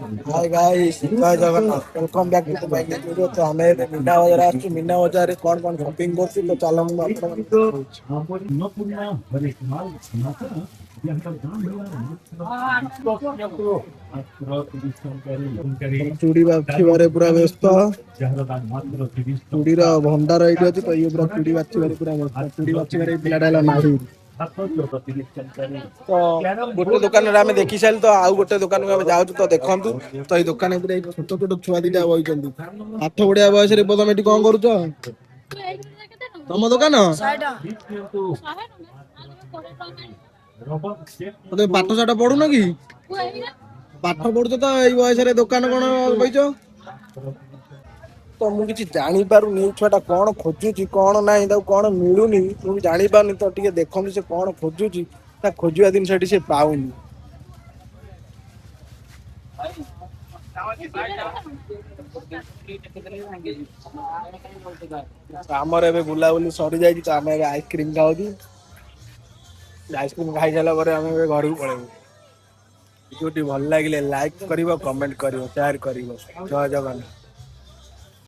Hi guys, Jai Jagannath, welcome back to the my video. तो हमें मीना बाजार आसु, मीना बाजार रे कौन शॉपिंग करछु तो चलो हम आपन चूड़ी बाछी बारे पूरा व्यस्त। चूड़ी रा भंडार एठी अछि तो ये पूरा चूड़ी बाछी बारे पूरा व्यस्त। चूड़ी बाछी बारे पिला डाला नाही तो गोटे दुकान रे हमें देखि साल तो आउ गोटे दुकान को जाउ तो देखंतु। तो ये दुकान पूरा छोट छोट छुआ दिटा बइचंदी आठ बडिया बयस रे पदम एठी कोन करूछ तम दुकान तो पाठ साठ पढुन कि पाठ पढुछ तो एई बयस रे दुकान कोन बइछ तो मुझे जानी पारुनी छुआटा कौन खोजुची कौन ना कौन मिलूनी मुझे जानी पारुनी तो टिके देखंतु से कौन खोजुची ता खोजुआ दिन सेठी से पाउनी आमर एबे बुलाबुली सरी जाई तो आमे आइसक्रीम खाउदी आइसक्रीम खाई सारा पर आमे घर को पळेबू वीडियो भल लागिले लाइक करिवो कमेंट करिवो शेयर करिवो जय जगन्नाथ।